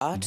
8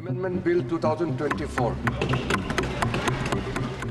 Amendment Bill 2024.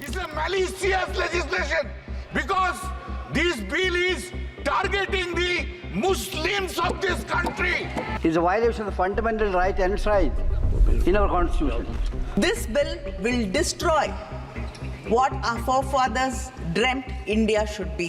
It's a malicious legislation because this bill is targeting the Muslims of this country. Is a violation of the fundamental right enshrined in our constitution. This bill will destroy what our forefathers dreamt India should be.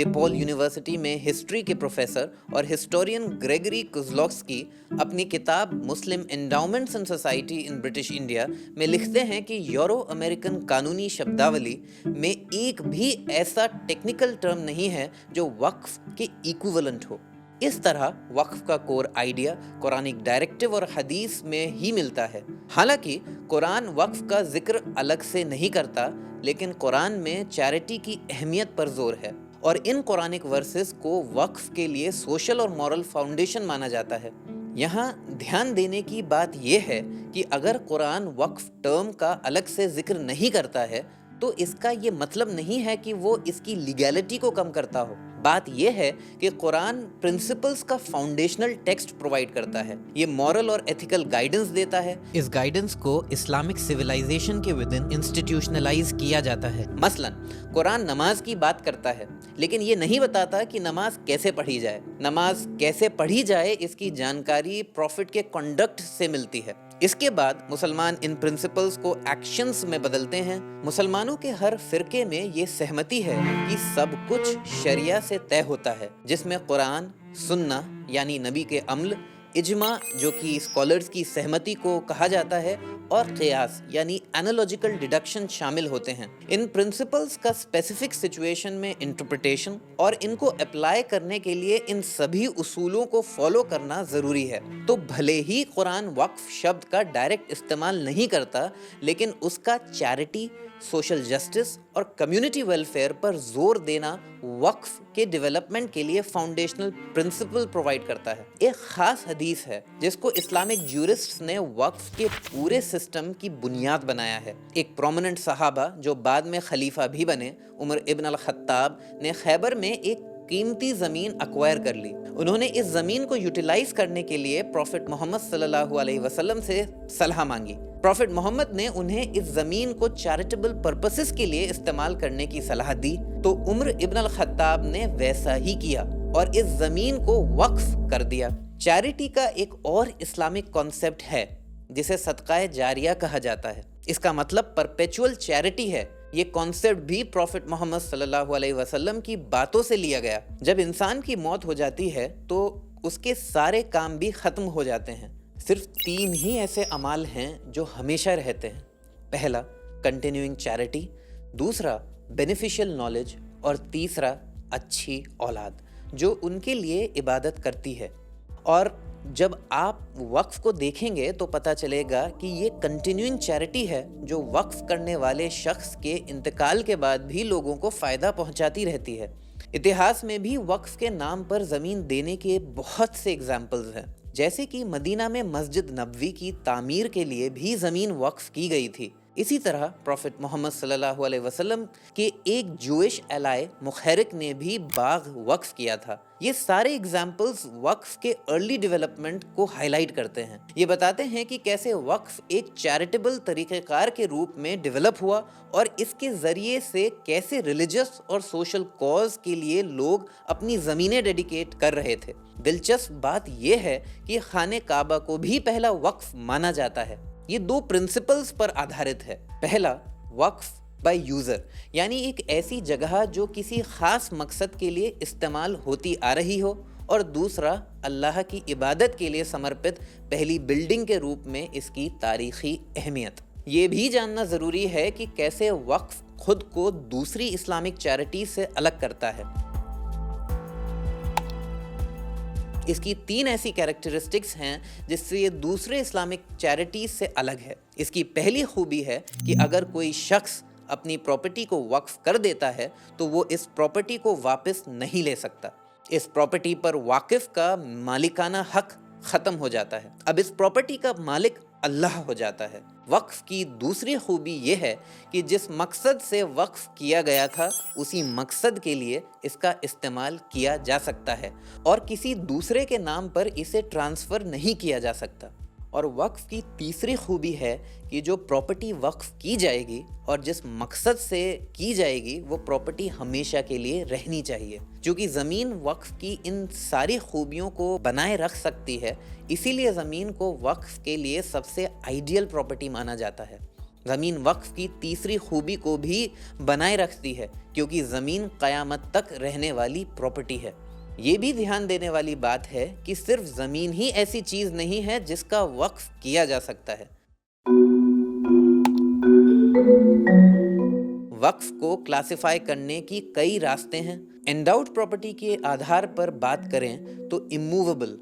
DePaul University میں history کے professor اور historian Gregory Kozlowski اپنی کتاب Muslim endowments and society in British India میں لکھتے ہیں کہ euro American قانونی شبداولی میں ایک بھی ایسا ٹیکنیکل ٹرم نہیں ہے جو وقف کے ایکوولنٹ ہو۔ اس طرح وقف کا کور آئیڈیا قرآنک ڈائریکٹیو اور حدیث میں ہی ملتا ہے۔ حالانکہ قرآن وقف کا ذکر الگ سے نہیں کرتا، لیکن قرآن میں چیریٹی کی اہمیت پر زور ہے، اور ان قرآنک ورسز کو وقف کے لیے سوشل اور مورل فاؤنڈیشن مانا جاتا ہے۔ یہاں دھیان دینے کی بات یہ ہے کہ اگر قرآن وقف ٹرم کا الگ سے ذکر نہیں کرتا ہے تو اس کا یہ مطلب نہیں ہے کہ وہ اس کی لیگیلٹی کو کم کرتا ہو۔ بات یہ ہے کہ قرآن پرنسپلز کا فاؤنڈیشنل ٹیکسٹ پرووائڈ کرتا ہے، یہ مورل اور ایتھیکل گائیڈنس دیتا ہے۔ اس گائیڈنس کو اسلامک سویلائزیشن کے ودن انسٹیٹیوشنلائز کیا جاتا ہے۔ مثلا قرآن نماز کی بات کرتا ہے، لیکن یہ نہیں بتاتا کہ نماز کیسے پڑھی جائے۔ نماز کیسے پڑھی جائے اس کی جانکاری پروفٹ کے کنڈکٹ سے ملتی ہے۔ اس کے بعد مسلمان ان پرنسپلز کو ایکشنز میں بدلتے ہیں۔ مسلمانوں کے ہر فرقے میں یہ سہمتی ہے کہ سب کچھ شریعہ سے طے ہوتا ہے، جس میں قرآن، سنہ یعنی نبی کے عمل، اجماع جو کہ اسکالرز کی سہمتی کو کہا جاتا ہے، اور قیاس یعنی انالوجیکل ڈیڈکشن شامل ہوتے ہیں۔ ان پرنسپلز کا اسپیسیفک سچویشن میں انٹرپریٹیشن اور ان کو اپلائی کرنے کے لیے ان سبھی اصولوں کو فالو کرنا ضروری ہے۔ تو بھلے ہی قرآن وقف شبد کا ڈائریکٹ استعمال نہیں کرتا، لیکن اس کا چیریٹی، سوشل جسٹس اور کمیونٹی ویلفیئر پر زور دینا وقف کے ڈیولپمنٹ کے لیے فاؤنڈیشنل پرنسپل پرووائڈ کرتا ہے۔ ایک خاص حدیث ہے جس کو اسلامک جیورسٹس نے وقف کے پورے سسٹم کی بنیاد بنایا ہے۔ ایک پرومیننٹ صحابہ جو بعد میں خلیفہ بھی بنے، عمر ابن الخطاب نے خیبر میں ایک قیمتی زمین ایکوائر کر لی۔ انہوں نے اس زمین کو یوٹیلائز کرنے کے لیے پروفٹ محمد صلی اللہ علیہ وسلم سے صلاح مانگی۔ پروفٹ محمد نے انہیں اس زمین کو چیریٹیبل پرپسز کے لیے استعمال کرنے کی صلاح دی، تو عمر ابن الخطاب نے ویسا ہی کیا اور اس زمین کو وقف کر دیا۔ چیریٹی کا ایک اور اسلامک کانسیپٹ ہے جسے صدقہ جاریہ کہا جاتا ہے۔ اس کا مطلب پرپیچول چیریٹی ہے۔ یہ کانسیپٹ بھی پروفٹ محمد صلی اللہ علیہ وسلم کی باتوں سے لیا گیا۔ جب انسان کی موت ہو جاتی ہے تو اس کے سارے کام بھی ختم ہو جاتے ہیں۔ صرف 3 ہی ایسے اعمال ہیں جو ہمیشہ رہتے ہیں۔ پہلا کنٹینیوئنگ چیریٹی، دوسرا بینیفیشل نالج، اور تیسرا اچھی اولاد جو ان کے لیے عبادت کرتی ہے۔ اور جب آپ وقف کو دیکھیں گے تو پتہ چلے گا کہ یہ کنٹینیوئنگ چیریٹی ہے جو وقف کرنے والے شخص کے انتقال کے بعد بھی لوگوں کو فائدہ پہنچاتی رہتی ہے۔ اتہاس میں بھی وقف کے نام پر زمین دینے کے بہت سے اگزامپلز ہیں، جیسے کہ مدینہ میں مسجد نبوی کی تعمیر کے لیے بھی زمین وقف کی گئی تھی۔ اسی طرح پروفٹ محمد صلی اللہ علیہ وسلم کے ایک جوئش الائے مخیرق نے بھی باغ وقف کیا تھا۔ یہ سارے اگزامپلز وقف کے ارلی ڈیولپمنٹ کو ہائی لائٹ کرتے ہیں۔ یہ بتاتے ہیں کہ کیسے وقف ایک چیریٹیبل طریقہ کار کے روپ میں ڈیولپ ہوا، اور اس کے ذریعے سے کیسے ریلیجس اور سوشل کاز کے لیے لوگ اپنی زمینیں ڈیڈیکیٹ کر رہے تھے۔ دلچسپ بات یہ ہے کہ خانہ کعبہ کو بھی پہلا وقف مانا جاتا ہے۔ یہ 2 پرنسپلز پر آدھارت ہے۔ پہلا وقف بائی یوزر، یعنی ایک ایسی جگہ جو کسی خاص مقصد کے لیے استعمال ہوتی آ رہی ہو، اور دوسرا اللہ کی عبادت کے لیے سمرپت پہلی بلڈنگ کے روپ میں اس کی تاریخی اہمیت۔ یہ بھی جاننا ضروری ہے کہ کیسے وقف خود کو دوسری اسلامک چیریٹی سے الگ کرتا ہے۔ اس کی 3 ایسی کیریکٹرسٹکس ہیں جس سے یہ دوسرے اسلامک چیریٹیز سے الگ ہے۔ اس کی پہلی خوبی ہے کہ اگر کوئی شخص اپنی پراپرٹی کو وقف کر دیتا ہے تو وہ اس پراپرٹی کو واپس نہیں لے سکتا۔ اس پراپرٹی پر واقف کا مالکانہ حق ختم ہو جاتا ہے، اب اس پراپرٹی کا مالک اللہ ہو جاتا ہے۔ وقف کی دوسری خوبی یہ ہے کہ جس مقصد سے وقف کیا گیا تھا اسی مقصد کے لیے اس کا استعمال کیا جا سکتا ہے، اور کسی دوسرے کے نام پر اسے ٹرانسفر نہیں کیا جا سکتا۔ اور وقف کی تیسری خوبی ہے کہ جو پراپرٹی وقف کی جائے گی اور جس مقصد سے کی جائے گی وہ پراپرٹی ہمیشہ کے لیے رہنی چاہیے۔ چونکہ زمین وقف کی ان ساری خوبیوں کو بنائے رکھ سکتی ہے، اسی لیے زمین کو وقف کے لیے سب سے آئیڈیل پراپرٹی مانا جاتا ہے۔ زمین وقف کی تیسری خوبی کو بھی بنائے رکھتی ہے کیونکہ زمین قیامت تک رہنے والی پراپرٹی ہے۔ یہ بھی دھیان دینے والی بات ہے کہ صرف زمین ہی ایسی چیز نہیں ہے جس کا وقف کیا جا سکتا ہے۔ وقف کو کلاسیفائی کرنے کی کئی راستے ہیں۔ انڈاؤڈ پراپرٹی کے آدھار پر بات کریں تو اموویبل،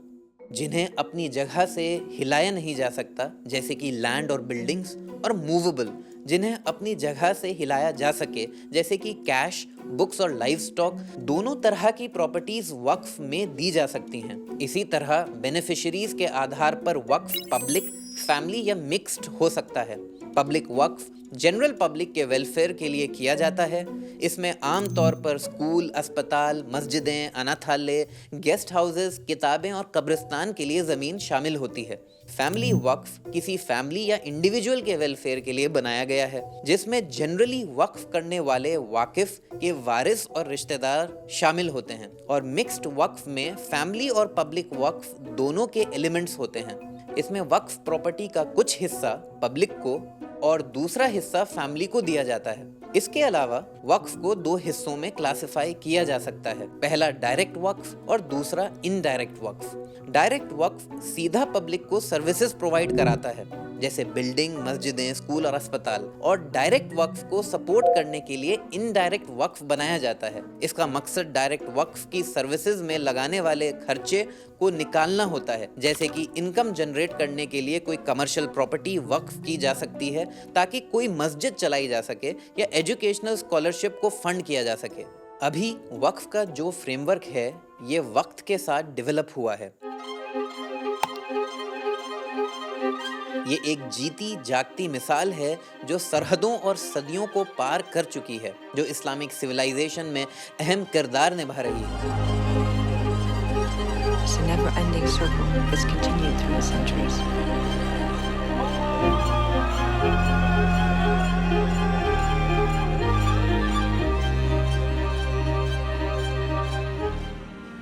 جنہیں اپنی جگہ سے ہلایا نہیں جا سکتا جیسے کہ لینڈ اور بلڈنگز، اور موویبل، جنہیں اپنی جگہ سے ہلایا جا سکے جیسے کہ کیش، بکس اور لائیو سٹاک، دونوں طرح کی پراپرٹیز وقف میں دی جا سکتی ہیں۔ اسی طرح بینیفیشریز کے آدھار پر وقف پبلک، فیملی یا مکسڈ ہو سکتا ہے۔ پبلک وقف جنرل پبلک کے ویلفیئر کے لیے کیا جاتا ہے۔ اس میں عام طور پر اسکول، اسپتال، مسجدیں، اناتھالیہ، گیسٹ ہاؤسز، کتابیں اور قبرستان کے لیے زمین شامل ہوتی ہے۔ فیملی وقف کسی فیملی یا انڈیویجول کے ویلفیئر کے لیے بنایا گیا ہے، جس میں جنرلی وقف کرنے والے واقف کے وارث اور رشتہ دار شامل ہوتے ہیں، اور مکسڈ وقف میں فیملی اور پبلک وقف دونوں کے ایلیمنٹس ہوتے ہیں۔ اس میں وقف پراپرٹی کا کچھ حصہ پبلک کو اور دوسرا حصہ فیملی کو دیا جاتا ہے۔ اس کے علاوہ وقف کو دو حصوں میں کلاسیفائی کیا جا سکتا ہے، پہلا ڈائریکٹ وقف اور دوسرا انڈائریکٹ وقف۔ ڈائریکٹ وقف سیدھا پبلک کو سروسز پرووائڈ کراتا ہے جیسے بلڈنگ، مسجدیں، اسکول اور اسپتال، اور ڈائریکٹ وقف کو سپورٹ کرنے کے لیے انڈائریکٹ وقف بنایا جاتا ہے۔ اس کا مقصد ڈائریکٹ وقف کی سروسز میں لگانے والے خرچے کو نکالنا ہوتا ہے، جیسے کہ انکم جنریٹ کرنے کے لیے کوئی کمرشل پراپرٹی وقف کی جا سکتی ہے تاکہ کوئی مسجد چلائی جا سکے یا ایجوکیشنل اسکالرشپ کو فنڈ کیا جا سکے۔ ابھی وقف کا جو فریم ورک ہے یہ وقت کے ساتھ ڈیولپ ہوا ہے۔ یہ ایک جیتی جاگتی مثال ہے جو سرحدوں اور صدیوں کو پار کر چکی ہے، جو اسلامک سویلائزیشن میں اہم کردار نبھا رہی ہے۔ It's a never-ending circle that's continued through the centuries.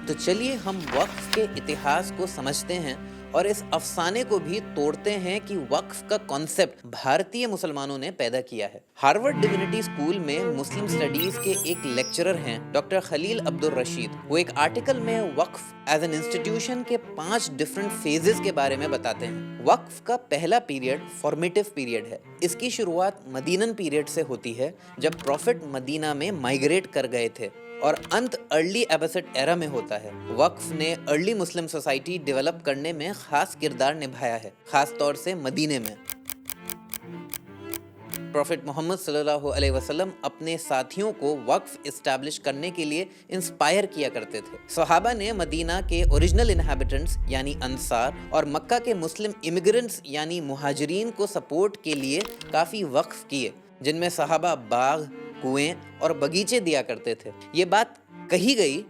تو چلیے ہم وقف کے اتہاس کو سمجھتے ہیں اور اس افسانے کو بھی توڑتے ہیں کہ وقف کا کانسیپٹ بھارتی مسلمانوں نے پیدا کیا ہے۔ ہارورڈ ڈیونٹی اسکول میں مسلم سٹڈیز کے ایک لیکچرر ہیں ڈاکٹر خلیل عبد الرشید۔ وہ ایک آرٹیکل میں وقف ایز این انسٹیٹیوشن کے 5 ڈفرنٹ فیزز کے بارے میں بتاتے ہیں۔ وقف کا پہلا پیریڈ فارمیٹیو پیریڈ ہے۔ اس کی شروعات مدینن پیریڈ سے ہوتی ہے جب پروفٹ مدینہ میں مائگریٹ کر گئے تھے، اور انت ارلی ایبسڈ ایرا میں ہوتا ہے۔ وقف نے ارلی مسلم سوسائٹی ڈیولپ کرنے میں خاص کردار نبھایا ہے، خاص طور سے مدینے میں۔ پروفٹ محمد صلی اللہ علیہ وسلم اپنے ساتھیوں کو وقف اسٹیبلش کرنے کے لیے انسپائر کیا کرتے تھے۔ صحابہ نے مدینہ کے اوریجنل انہیبیٹنٹس یعنی انصار اور مکہ کے مسلم امیگرنٹس یعنی مہاجرین کو سپورٹ کے لیے کافی وقف کیے، جن میں صحابہ باغ، کنویں اور باغیچے دیا کرتے تھے۔ یہ بات کہی گئی،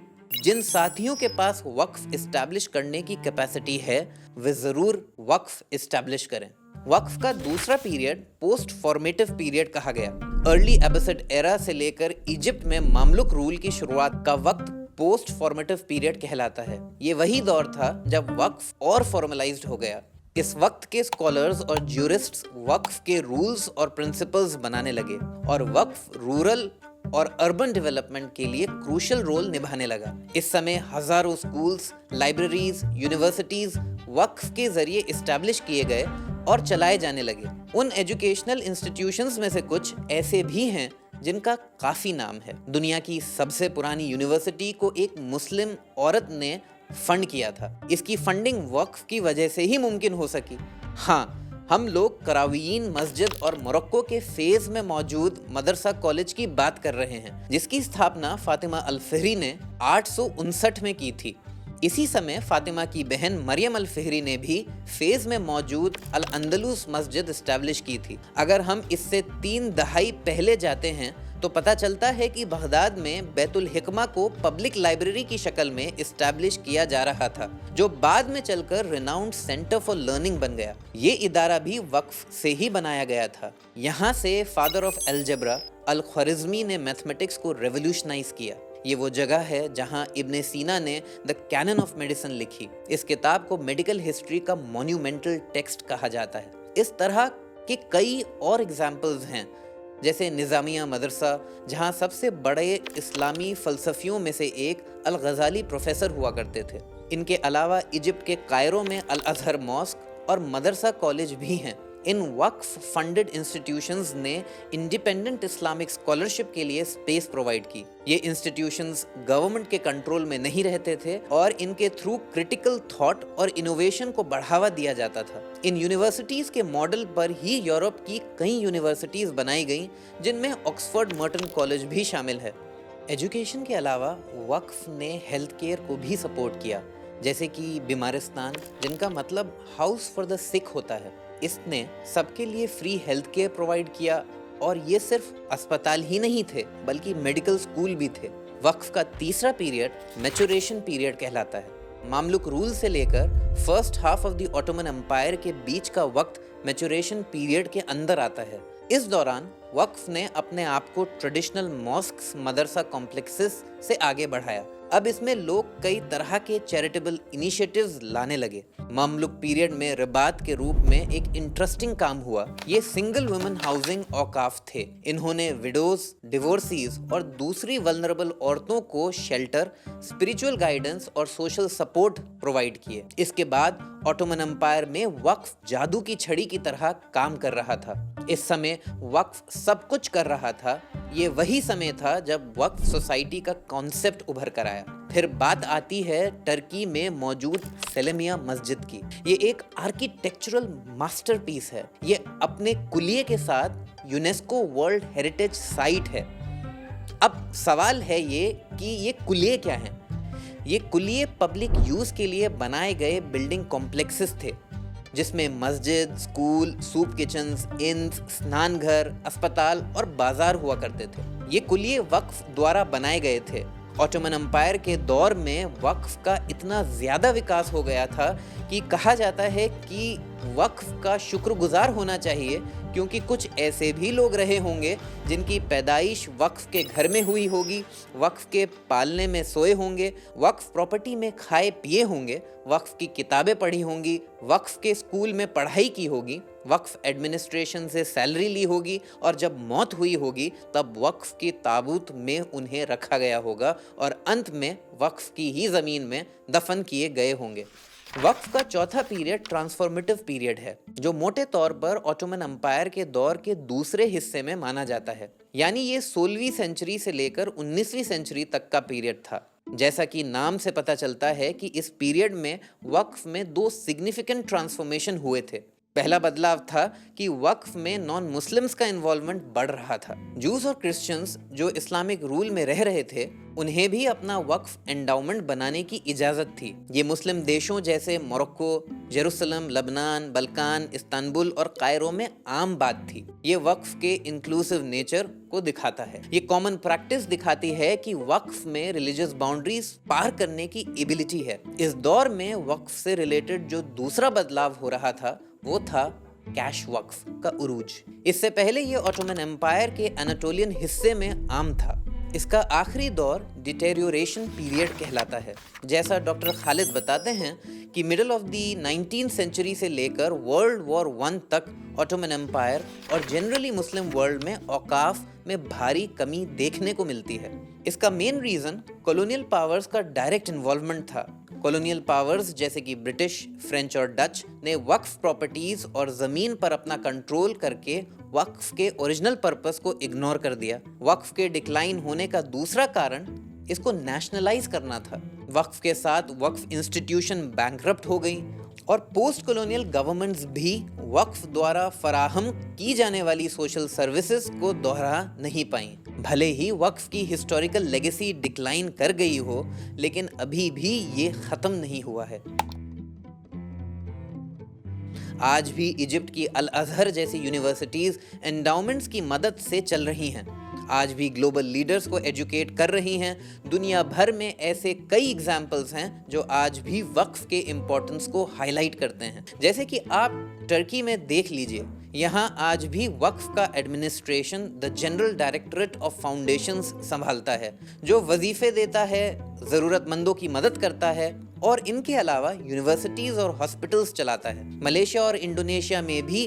جن ساتھیوں کے پاس وقف اسٹیبلش کرنے کی کیپیسٹی ہے وہ ضرور وقف اسٹیبلش کریں۔ وقف کا دوسرا پیریڈ پوسٹ فارمیٹیو پیریڈ کہا گیا۔ ارلی ایبسڈ ایرا سے لے کر ایجپٹ میں مملوک رول کی شروعات کا وقت پوسٹ فارمیٹیو پیریڈ کہلاتا ہے۔ یہ وہی دور تھا جب وقف اور فارملائزڈ ہو گیا۔ اس وقت کے اسکالرز اور جیورسٹس وقف کے رولز اور پرنسپلز بنانے لگے، اور وقف رورل اور اربن ڈیولپمنٹ کے لیے کروشل رول نبھانے لگا۔ اس سمے ہزاروں اسکولز، لائبریریز، یونیورسٹیز وقف کے ذریعے اسٹیبلش کیے گئے اور چلائے جانے لگے۔ ان ایجوکیشنل انسٹیٹیوشنز میں سے کچھ ایسے بھی ہیں جن کا کافی نام ہے۔ دنیا کی سب سے پرانی یونیورسٹی کو ایک مسلم عورت نے فنڈ کیا تھا۔ اس کی فنڈنگ وقف کی وجہ سے ہی ممکن ہو سکی۔ ہاں، ہم لوگ کراویین مسجد اور موروکو کے فیز میں موجود مدرسہ کالج کی بات کر رہے ہیں، جس کی استھاپنا فاطمہ الفہری نے 859 میں کی تھی۔ اسی سمے فاطمہ کی بہن مریم الفہری نے بھی فیز میں موجود الاندلس مسجد اسٹیبلش کی تھی۔ اگر ہم اس سے 3 دہائی پہلے جاتے ہیں تو پتہ چلتا ہے کہ بغداد میں بیت الحکمہ کو پبلک لائبریری کی شکل میں اسٹیبلش کیا جا رہا تھا، جو بعد میں چل کر ریناؤنڈ سینٹر فار لرننگ بن گیا۔ یہ ادارہ بھی وقف سے ہی بنایا گیا تھا۔ یہاں سے فادر آف الجبرا الخوارزمی نے میتھمیٹکس کو ریولوشنائز کیا۔ یہ وہ جگہ ہے جہاں ابن سینا نے دا کینن آف میڈیسن لکھی۔ اس کتاب کو میڈیکل ہسٹری کا مونیومنٹل ٹیکسٹ کہا جاتا ہے۔ اس طرح کہ کئی اور ایگزامپلز ہیں، جیسے نظامیہ مدرسہ، جہاں سب سے بڑے اسلامی فلسفیوں میں سے ایک الغزالی پروفیسر ہوا کرتے تھے۔ ان کے علاوہ ایجپٹ کے قائرو میں الازہر ماسک اور مدرسہ کالج بھی ہیں۔ ان وقف فنڈڈ انسٹیٹیوشنز نے انڈیپینڈنٹ اسلامک اسکالرشپ کے لیے اسپیس پرووائڈ کی۔ یہ انسٹیٹیوشنز گورنمنٹ کے کنٹرول میں نہیں رہتے تھے اور ان کے تھرو کرٹیکل تھاٹ اور انوویشن کو بڑھاوا دیا جاتا تھا۔ ان یونیورسٹیز کے ماڈل پر ہی یورپ کی کئی یونیورسٹیز بنائی گئیں، جن میں آکسفورڈ مرٹن کالج بھی شامل ہے۔ ایجوکیشن کے علاوہ وقف نے ہیلتھ کیئر کو بھی سپورٹ کیا، جیسے کہ بیمارستان، جن کا مطلب ہاؤس فار دا سک ہوتا ہے۔ اس نے سب کے لیے فری ہیلتھ کیئر پرووائڈ کیا، اور یہ صرف اسپتال ہی نہیں تھے بلکہ میڈیکل سکول بھی تھے۔ وقف کا تیسرا پیریڈ میچوریشن پیریڈ کہلاتا ہے۔ ماملوک رول سے لے کر first half of the Ottoman Empire کے بیچ کا وقت میچوریشن پیریڈ کے اندر آتا ہے۔ اس دوران وقف نے اپنے آپ کو ٹریڈیشنل ماسکس، مدرسہ کمپلیکسز سے آگے بڑھایا۔ اب اس میں لوگ کئی طرح کے چیریٹیبل انیشیٹیوز لانے لگے۔ مملوک پیریڈ میں رباط کے روپ میں ایک انٹرسٹنگ کام ہوا۔ یہ سنگل ویمن ہاؤسنگ اوقاف تھے۔ انہوں نے وڈوز، ڈیورسیز اور دوسری ولنریبل عورتوں کو شیلٹر، اسپریچول گائیڈنس اور سوشل سپورٹ پرووائڈ کیے۔ اس کے بعد آٹومن امپائر میں وقف جادو کی چھڑی کی طرح کام کر رہا تھا۔ اس سمے وقف سب کچھ کر رہا تھا۔ یہ وہی سمے تھا جب وقف سوسائٹی کا کانسیپٹ ابھر کر آیا۔ پھر بات آتی ہے ٹرکی میں موجود سلیمیہ مسجد کی۔ یہ ایک آرکیٹیکچرل ماسٹر پیس ہے۔ یہ اپنے کلیے کے ساتھ یونیسکو ورلڈ ہیریٹیج سائٹ ہے۔ اب سوال ہے یہ کہ یہ کلیے کیا ہیں؟ یہ کلیے پبلک یوز کے لیے بنائے گئے بلڈنگ کمپلیکسز تھے، جس میں مسجد، اسکول، سوپ کچنز، انس، اسنان گھر، اسپتال اور بازار ہوا کرتے تھے۔ یہ کلیے وقف دوارا بنائے گئے تھے۔ آٹومن امپائر کے دور میں وقف کا اتنا زیادہ وکاس ہو گیا تھا کہ کہا جاتا ہے کہ وقف کا شکر گزار ہونا چاہیے، کیونکہ کچھ ایسے بھی لوگ رہے ہوں گے جن کی پیدائش وقف کے گھر میں ہوئی ہوگی، وقف کے پالنے میں سوئے ہوں گے، وقف پراپرٹی میں کھائے پیے ہوں گے، وقف کی کتابیں پڑھی ہوں گی، وقف کے اسکول میں پڑھائی کی ہوگی، وقف ایڈمنسٹریشن سے سیلری لی ہوگی، اور جب موت ہوئی ہوگی تب وقف کی تابوت میں انہیں رکھا گیا ہوگا اور انت میں وقف کی ہی زمین میں دفن کیے گئے ہوں گے۔ وقف کا چوتھا پیریڈ ٹرانسفارمیٹو پیریڈ ہے، جو موٹے طور پر آٹومن امپائر کے دور کے دوسرے حصے میں مانا جاتا ہے، یعنی یہ 16ویں سینچری سے لے کر 19ویں سینچری تک کا پیریڈ تھا۔ جیسا کہ نام سے پتہ چلتا ہے کہ اس پیریڈ میں وقف میں 2 سگنیفیکنٹ ٹرانسفارمیشن ہوئے تھے۔ پہلا بدلاؤ تھا کہ وقف میں نان مسلمز کا انوالومنٹ بڑھ رہا تھا۔ جوز اور کرسچنز جو اسلامک رول میں رہ رہے تھے، انہیں بھی اپنا وقف انڈاؤمنٹ بنانے کی اجازت تھی۔ یہ مسلم دیشوں جیسے موروکو، یروشلم، لبنان، بلکان، استنبول اور قائرو میں عام بات تھی۔ یہ وقف کے انکلوسیو نیچر کو دکھاتا ہے۔ یہ کامن پریکٹس دکھاتی ہے کہ وقف میں ریلیجس باؤنڈریز پار کرنے کی ایبلٹی ہے۔ اس دور میں وقف سے ریلیٹڈ جو دوسرا بدلاؤ ہو رہا تھا وہ تھا کیش وقف کا عروج۔ اس سے پہلے یہ آٹومن امپائر کے اناٹولین حصے میں عام تھا۔ اس کا آخری دور ڈیٹیریوریشن پیریڈ کہلاتا ہے۔ جیسا ڈاکٹر خالد بتاتے ہیں کہ مڈل آف دی 19 سینچری سے لے کر ورلڈ وار 1 تک آٹومن امپائر اور جنرلی مسلم ورلڈ میں اوقاف میں بھاری کمی دیکھنے کو ملتی ہے۔ اس کا مین ریزن کولونیل پاورز کا ڈائریکٹ انوالومنٹ تھا۔ کولونیل پاورز جیسے کہ برٹش، فرینچ اور ڈچ نے وقف پراپرٹیز اور زمین پر اپنا کنٹرول کر کے وقف کے اوریجنل پرپس کو اگنور کر دیا۔ وقف کے ڈکلائن ہونے کا دوسرا کارن اس کو نیشنلائز کرنا تھا۔ وقف کے ساتھ وقف انسٹیٹیوشن بینکرپٹ ہو گئی اور پوسٹ کولونیل گورنمنٹس بھی وقف دوارا فراہم کی جانے والی سوشل سروسز کو دوہرا نہیں پائیں۔ بھلے ہی وقف کی ہسٹوریکل لیگیسی ڈکلائن کر گئی ہو، لیکن ابھی بھی یہ ختم نہیں ہوا ہے۔ آج بھی ایجپٹ کی الازہر جیسی یونیورسٹیز انڈاؤمنٹس کی مدد سے چل رہی ہیں۔ آج بھی گلوبل لیڈرز کو ایجوکیٹ کر رہی ہیں۔ دنیا بھر میں ایسے کئی ایگزامپلز ہیں جو آج بھی وقف کے امپورٹنس کو ہائی لائٹ کرتے ہیں۔ جیسے کہ آپ ٹرکی میں دیکھ لیجئے، یہاں آج بھی وقف کا administration the general directorate of foundations سنبھالتا ہے، جو وظیفے دیتا ہے، ضرورت مندوں کی مدد کرتا ہے اور ان کے علاوہ یونیورسٹیز اور ہاسپٹلز چلاتا ہے۔ ملیشیا اور انڈونیشیا میں بھی